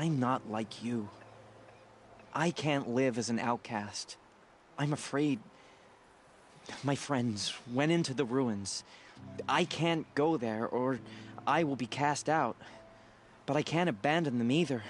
I'm not like you. I can't live as an outcast. I'm afraid my friends went into the ruins. I can't go there, or I will be cast out. But I can't abandon them either.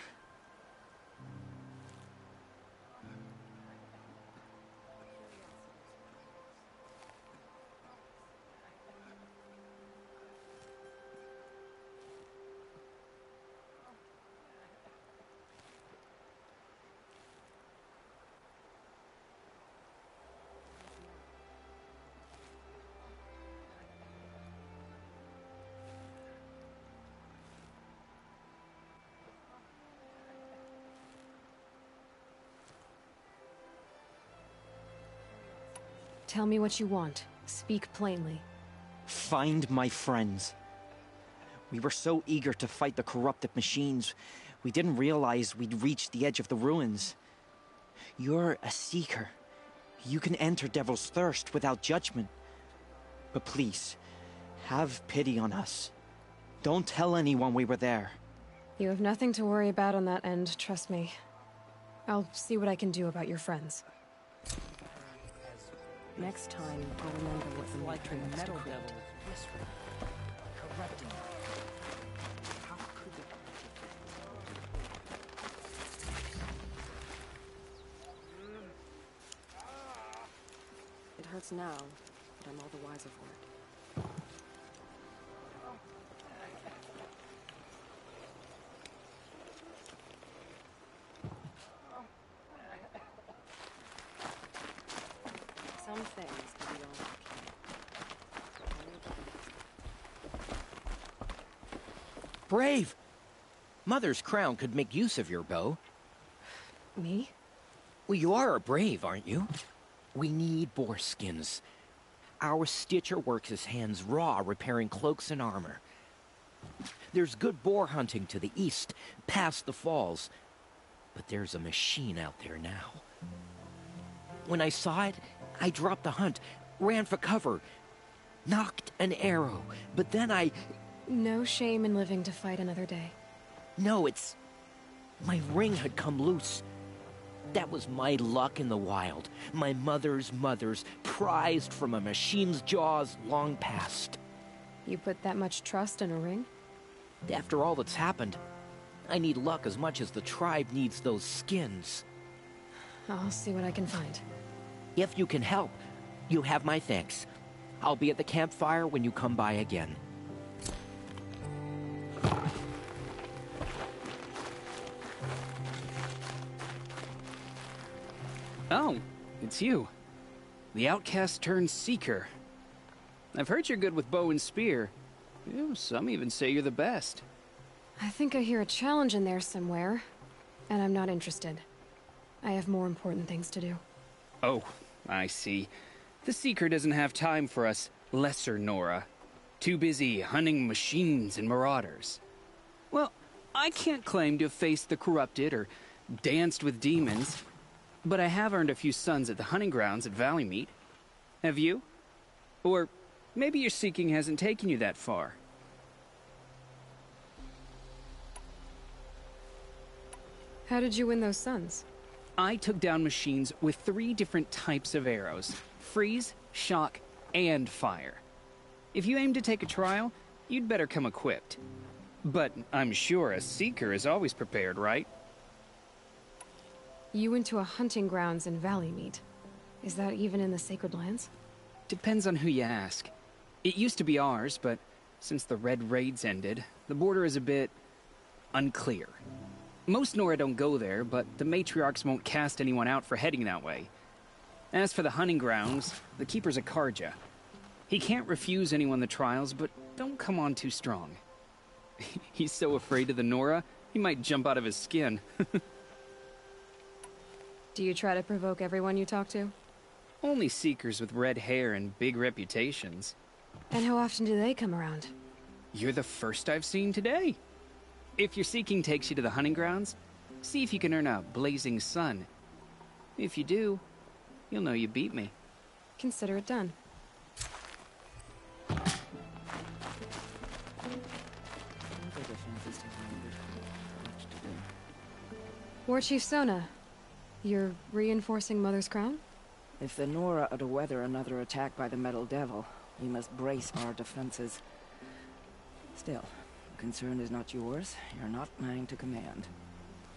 Tell me what you want. Speak plainly. Find my friends. We were so eager to fight the corrupted machines, we didn't realize we'd reached the edge of the ruins. You're a seeker. You can enter Devil's Thirst without judgment. But please, have pity on us. Don't tell anyone we were there. You have nothing to worry about on that end, trust me. I'll see what I can do about your friends. Next time, I'll remember what the Like the Matrix metal decreed. devil whispering, corrupting. How could it? It hurts now, but I'm all the wiser for it. Some things can be overcome. Brave! Mother's crown could make use of your bow. Me? Well, you are a brave, aren't you? We need boar skins. Our stitcher works his hands raw repairing cloaks and armor. There's good boar hunting to the east, past the falls. But there's a machine out there now. When I saw it, I dropped the hunt, ran for cover, knocked an arrow, but then I... No shame in living to fight another day. No, it's... my ring had come loose. That was my luck in the wild. My mother's prized from a machine's jaws long past. You put that much trust in a ring? After all that's happened, I need luck as much as the tribe needs those skins. I'll see what I can find. If you can help, you have my thanks. I'll be at the campfire when you come by again. Oh, it's you. The outcast turned seeker. I've heard you're good with bow and spear. Ew, some even say you're the best. I think I hear a challenge in there somewhere, and I'm not interested. I have more important things to do. Oh, I see. The seeker doesn't have time for us lesser Nora. Too busy hunting machines and marauders. Well, I can't claim to have faced the corrupted or danced with demons, but I have earned a few sons at the hunting grounds at Valleymeet. Have you? Or maybe your seeking hasn't taken you that far. How did you win those sons? I took down machines with 3 different types of arrows: freeze, shock, and fire. If you aim to take a trial, you'd better come equipped. But I'm sure a seeker is always prepared, right? You went to a hunting grounds in Valleymeet. Is that even in the Sacred Lands? Depends on who you ask. It used to be ours, but since the Red Raids ended, the border is a bit unclear. Most Nora don't go there, but the matriarchs won't cast anyone out for heading that way. As for the hunting grounds, the keeper's a Karja. He can't refuse anyone the trials, but don't come on too strong. He's so afraid of the Nora, he might jump out of his skin. Do you try to provoke everyone you talk to? Only seekers with red hair and big reputations. And how often do they come around? You're the first I've seen today. If your seeking takes you to the hunting grounds, see if you can earn a blazing sun. If you do, you'll know you beat me. Consider it done. War Chief Sona, you're reinforcing Mother's Crown? If the Nora are to weather another attack by the Metal Devil, we must brace our defenses. Still, the concern is not yours. You're not mine to command.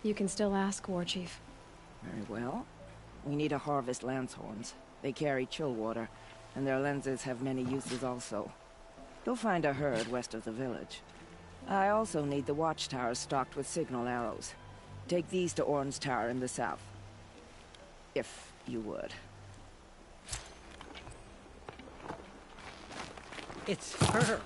You can still ask, War Chief. Very well. We need to harvest Lancehorns. They carry chill water, and their lenses have many uses also. You'll find a herd west of the village. I also need the watchtowers stocked with signal arrows. Take these to Orn's Tower in the south. If you would. It's her.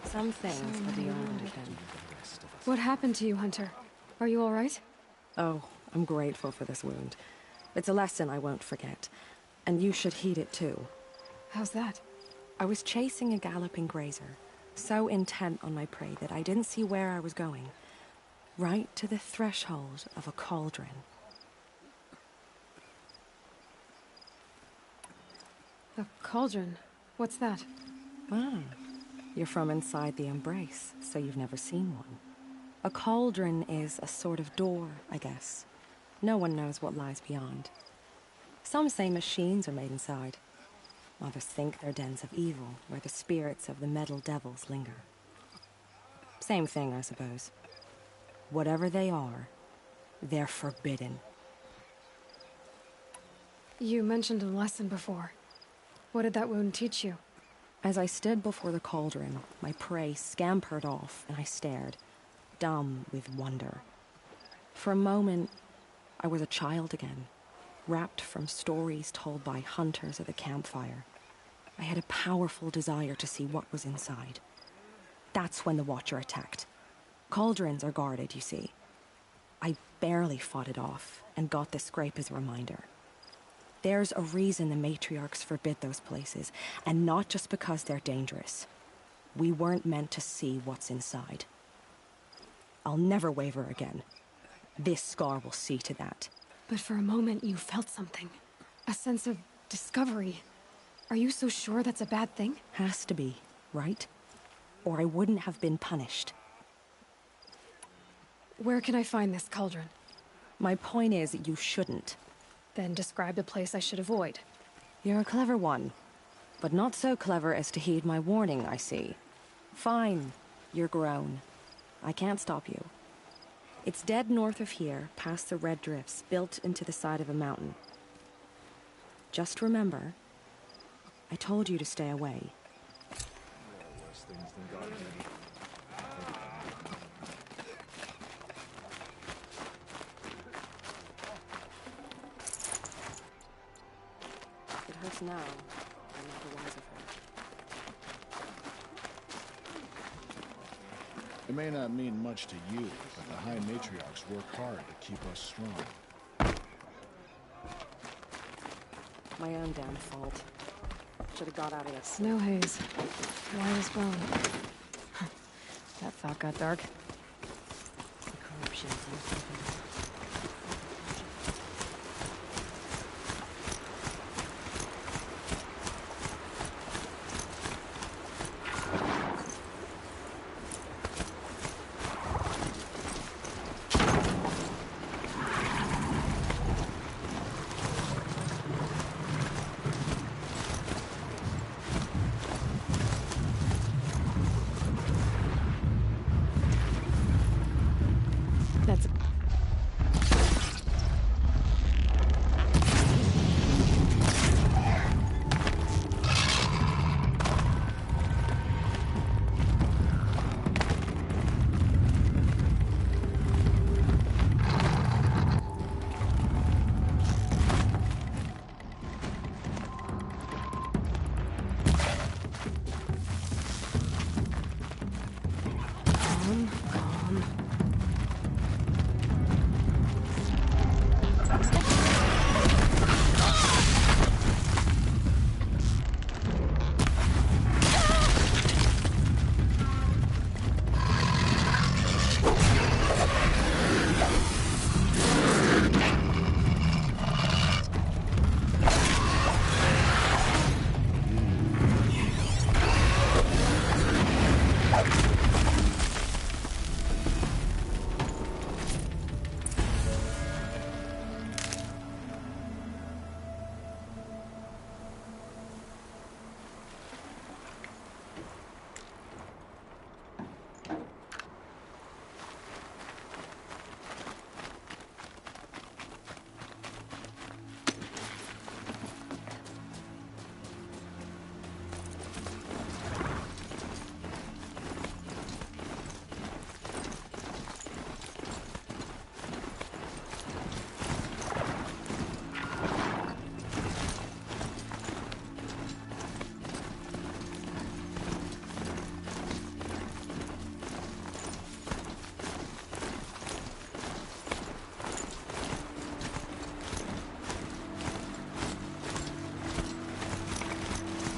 Some things are beyond again. What happened to you, Hunter? Are you all right? Oh, I'm grateful for this wound. It's a lesson I won't forget. And you should heed it too. How's that? I was chasing a galloping grazer, so intent on my prey that I didn't see where I was going. Right to the threshold of a cauldron. A cauldron? What's that? Ah, you're from inside the Embrace, so you've never seen one. A cauldron is a sort of door, I guess. No one knows what lies beyond. Some say machines are made inside. Others think they're dens of evil, where the spirits of the metal devils linger. Same thing, I suppose. Whatever they are, they're forbidden. You mentioned a lesson before. What did that wound teach you? As I stood before the cauldron, my prey scampered off, and I stared, dumb with wonder. For a moment, I was a child again, wrapped from stories told by hunters at the campfire. I had a powerful desire to see what was inside. That's when the Watcher attacked. Cauldrons are guarded, you see. I barely fought it off, and got the scrape as a reminder. There's a reason the matriarchs forbid those places, and not just because they're dangerous. We weren't meant to see what's inside. I'll never waver again. This scar will see to that. But for a moment you felt something. A sense of discovery. Are you so sure that's a bad thing? Has to be, right? Or I wouldn't have been punished. Where can I find this cauldron? My point is, you shouldn't. Then describe the place I should avoid. You're a clever one, but not so clever as to heed my warning, I see. Fine, you're grown. I can't stop you. It's dead north of here, past the red drifts, built into the side of a mountain. Just remember, I told you to stay away. It hurts now. I'm not the wise of her. It may not mean much to you, but the High Matriarchs work hard to keep us strong. My own damn fault. Should have got out of this. Snow haze. White as bone. That thought got dark. The corruption is unthinkable. That's calm, calm.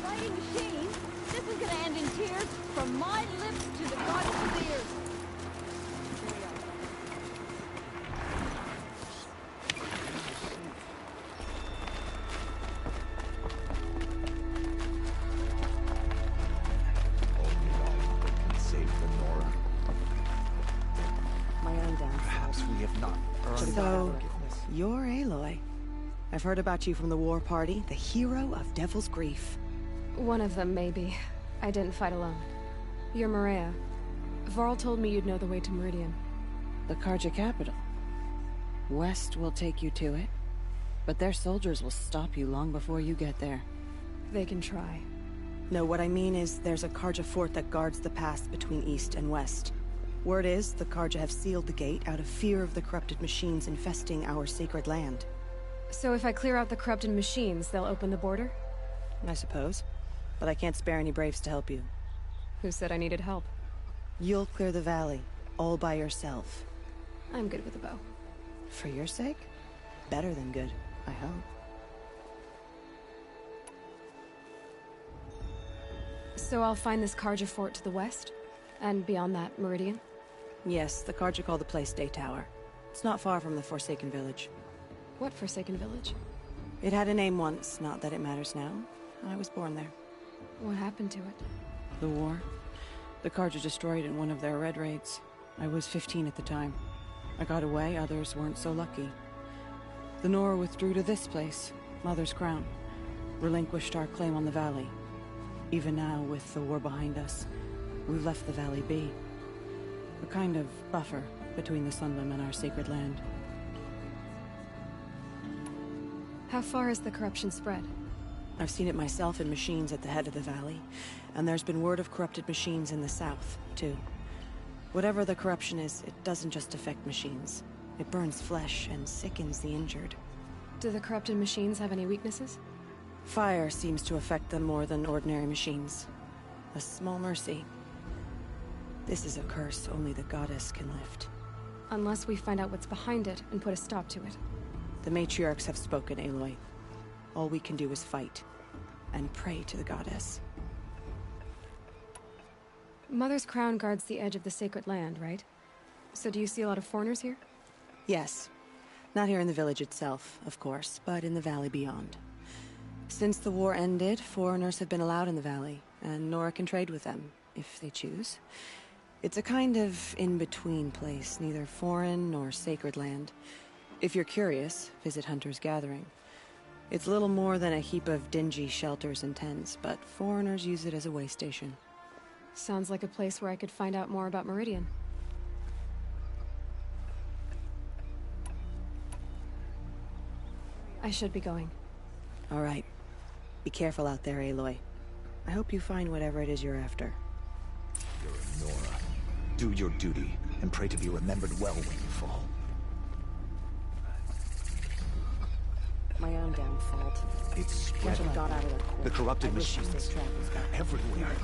Fighting machine? This is gonna end in tears from my lips to the goddess's ears. Save the Nora. My own damn fault. Perhaps we have not earned So, forgiveness. you're Aloy. I've heard about you from the war party, the hero of Devil's Grief. One of them, maybe. I didn't fight alone. You're Maria. Varl told me you'd know the way to Meridian. The Carja capital. West will take you to it, but their soldiers will stop you long before you get there. They can try. No, what I mean is there's a Carja fort that guards the pass between east and west. Word is, the Carja have sealed the gate out of fear of the corrupted machines infesting our sacred land. So if I clear out the corrupted machines, they'll open the border? I suppose. But I can't spare any braves to help you. Who said I needed help? You'll clear the valley, all by yourself. I'm good with a bow. For your sake? Better than good, I hope. So I'll find this Carja fort to the west? And beyond that, Meridian? Yes, the Carja call the place Day Tower. It's not far from the Forsaken Village. What Forsaken Village? It had a name once, not that it matters now. I was born there. What happened to it? The war. The Carja destroyed in one of their red raids. I was 15 at the time. I got away, others weren't so lucky. The Nora withdrew to this place, Mother's Crown. Relinquished our claim on the valley. Even now, with the war behind us, we've left the valley be. A kind of buffer between the Sunlim and our sacred land. How far has the corruption spread? I've seen it myself in machines at the head of the valley, and there's been word of corrupted machines in the south, too. Whatever the corruption is, it doesn't just affect machines. It burns flesh and sickens the injured. Do the corrupted machines have any weaknesses? Fire seems to affect them more than ordinary machines. A small mercy. This is a curse only the goddess can lift. Unless we find out what's behind it and put a stop to it. The matriarchs have spoken, Aloy. All we can do is fight. And pray to the goddess. Mother's crown guards the edge of the sacred land, right? So do you see a lot of foreigners here? Yes. Not here in the village itself, of course, but in the valley beyond. Since the war ended, foreigners have been allowed in the valley, and Nora can trade with them, if they choose. It's a kind of in-between place, neither foreign nor sacred land. If you're curious, visit Hunter's Gathering. It's little more than a heap of dingy shelters and tents, but foreigners use it as a way station. Sounds like a place where I could find out more about Meridian. I should be going. All right. Be careful out there, Aloy. I hope you find whatever it is you're after. You're a Nora. Do your duty, and pray to be remembered well when you fall. My own damn fault. It's Once spreading. I got out of that court, The corrupted I wish you machines safe travels back. are everywhere.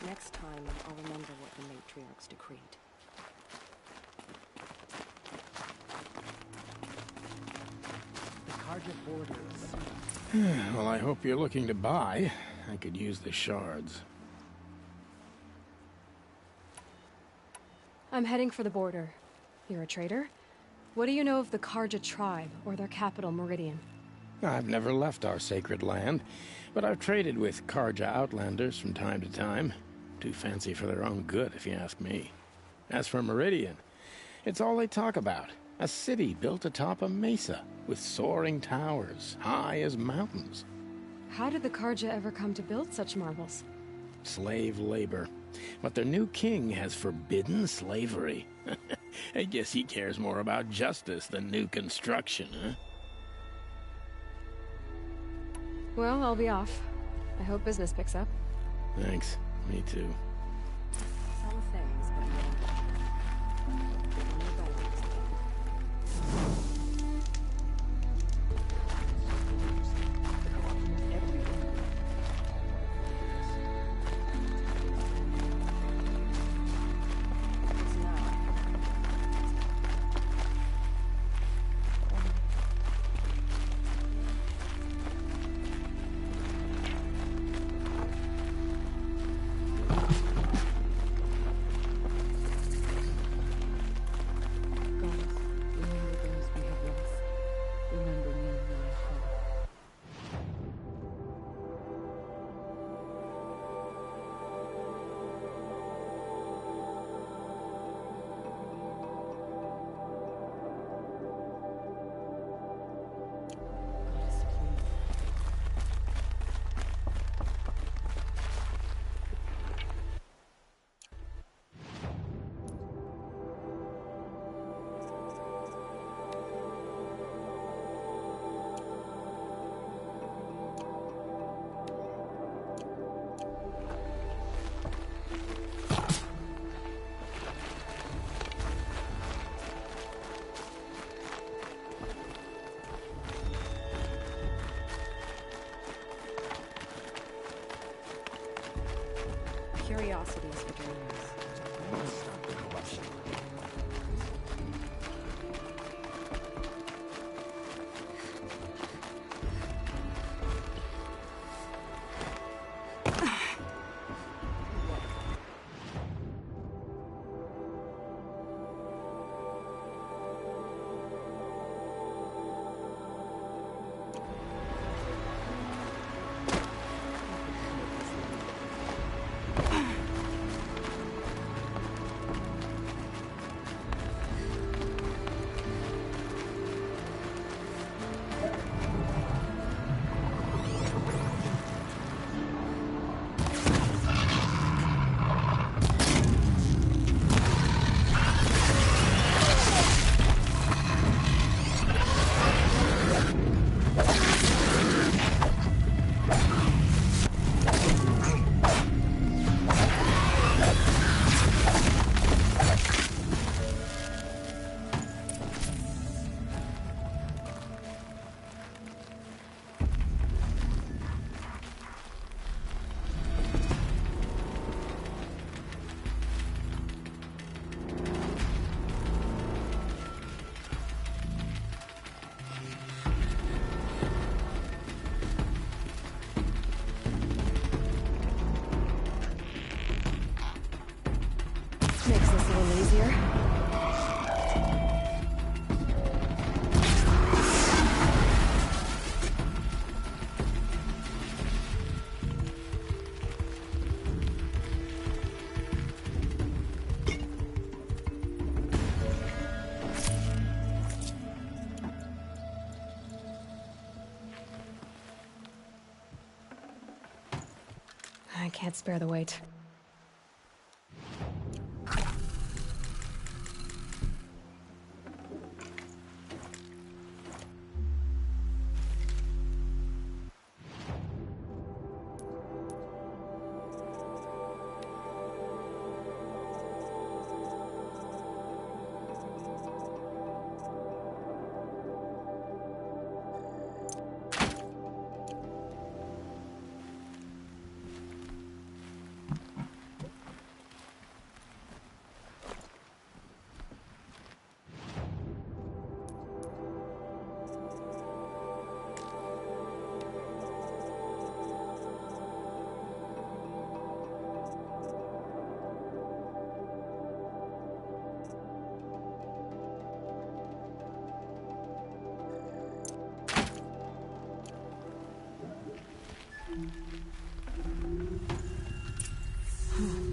Next time, I'll remember what the matriarchs decreed. The Carja borders. Well, I hope you're looking to buy. I could use the shards. I'm heading for the border. You're a trader? What do you know of the Carja tribe, or their capital, Meridian? I've never left our sacred land, but I've traded with Carja outlanders from time to time. Too fancy for their own good, if you ask me. As for Meridian, it's all they talk about. A city built atop a mesa, with soaring towers, high as mountains. How did the Carja ever come to build such marvels? Slave labor. But their new king has forbidden slavery. I guess he cares more about justice than new construction, huh? Well, I'll be off. I hope business picks up. Thanks. Me too. Some things, but curiosity is for dreamers. Stop the corruption. can't spare the weight.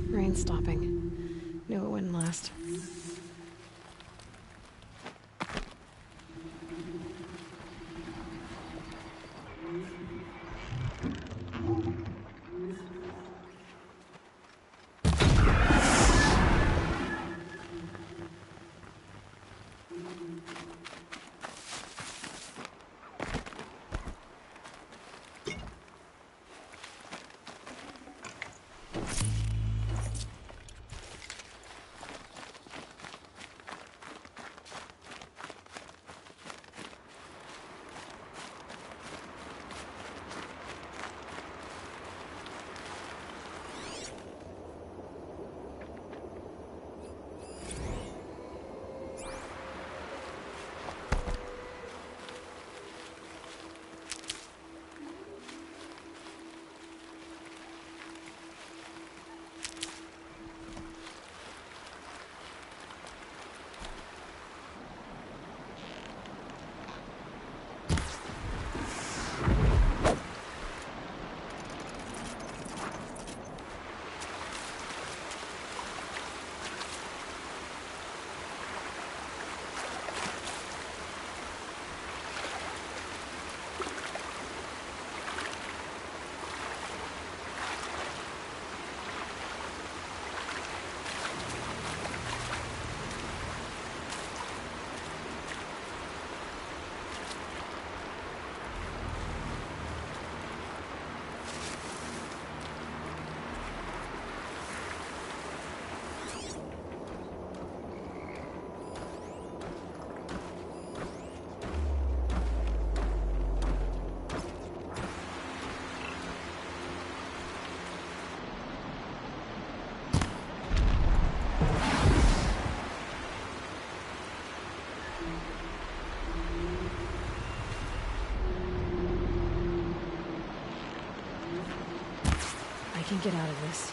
Rain stopping. Knew it wouldn't last. I can get out of this.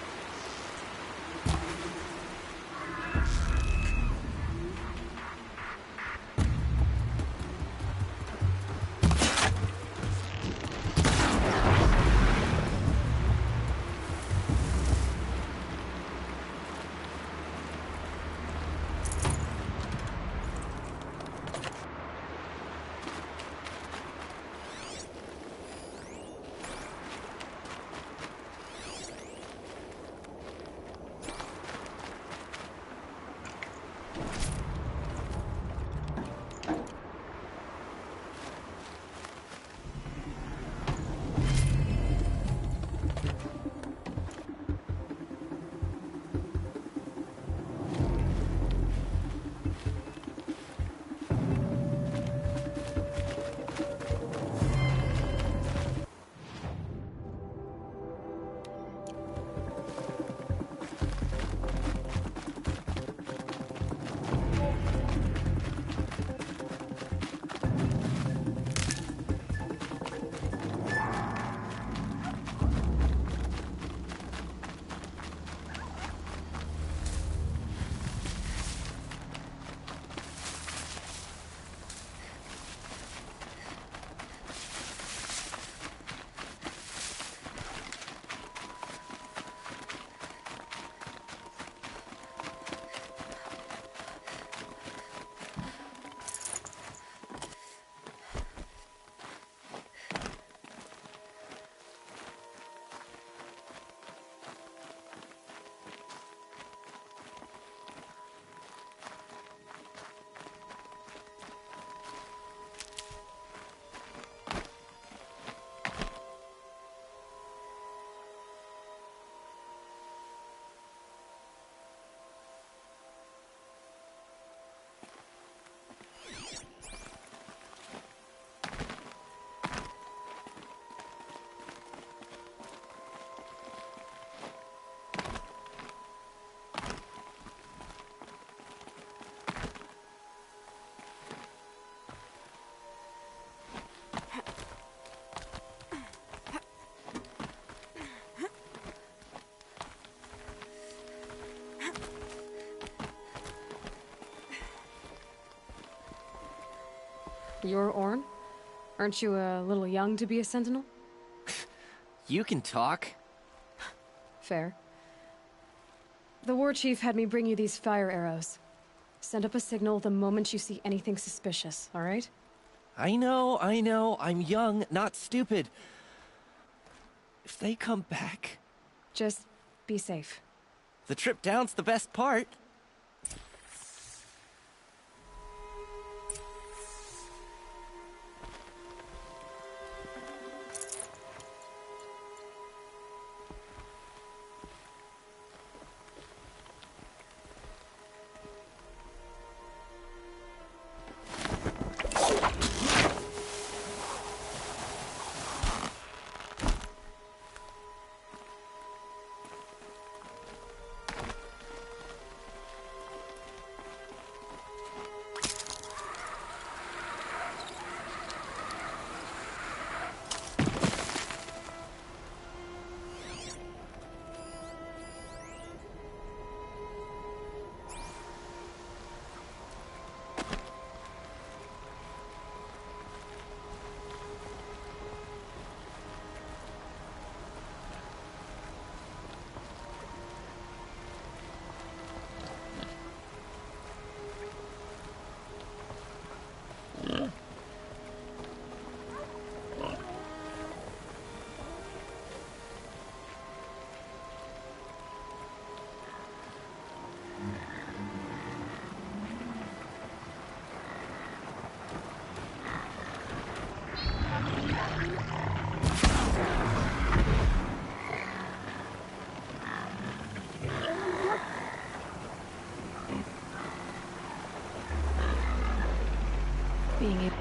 You're Orn? Aren't you a little young to be a sentinel? You can talk. Fair. The war chief had me bring you these fire arrows. Send up a signal the moment you see anything suspicious, all right? I know. I'm young, not stupid. If they come back... Just be safe. The trip down's the best part. Being able...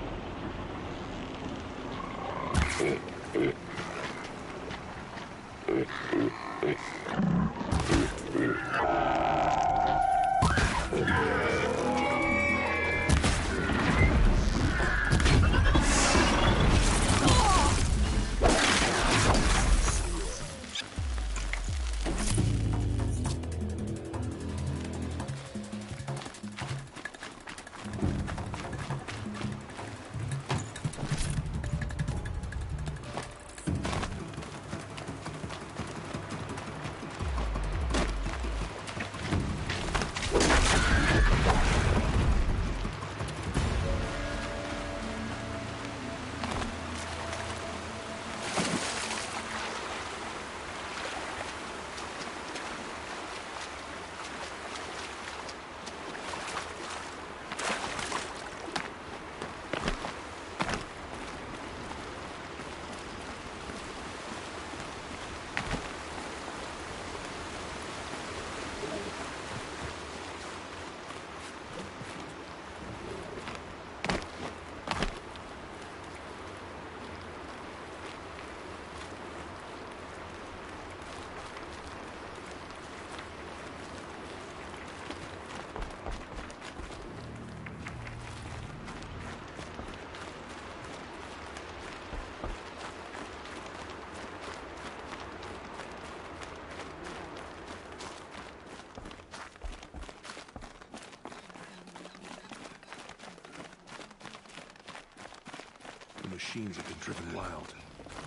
Machines have been driven wild.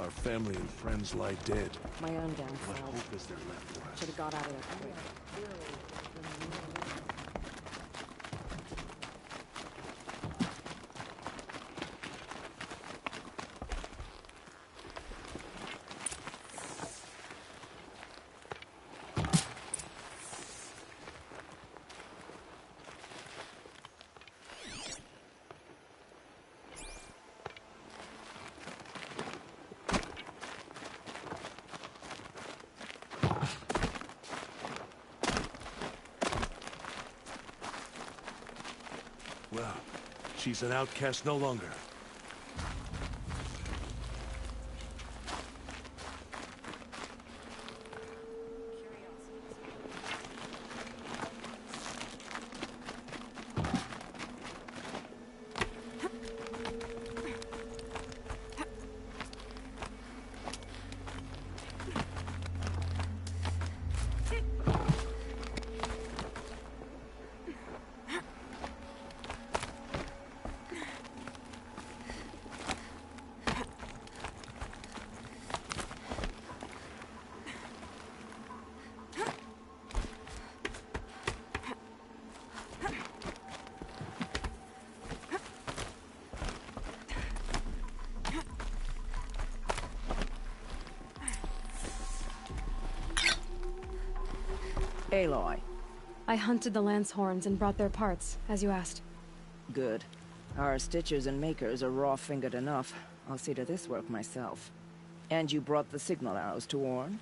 Our family and friends lie dead. My own What downfall. hope is there left for us? Should have got out of there quick. Well, she's an outcast no longer. Aloy. I hunted the lance horns and brought their parts, as you asked. Good. Our stitchers and makers are raw-fingered enough. I'll see to this work myself. And you brought the signal arrows to Orn?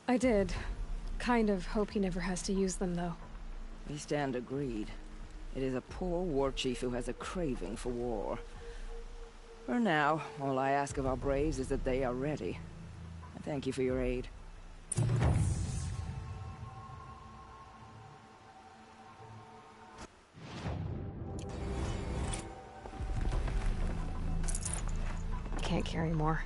I did. Kind of hope he never has to use them, though. We stand agreed. It is a poor war chief who has a craving for war. For now, all I ask of our braves is that they are ready. I thank you for your aid. Can't carry more.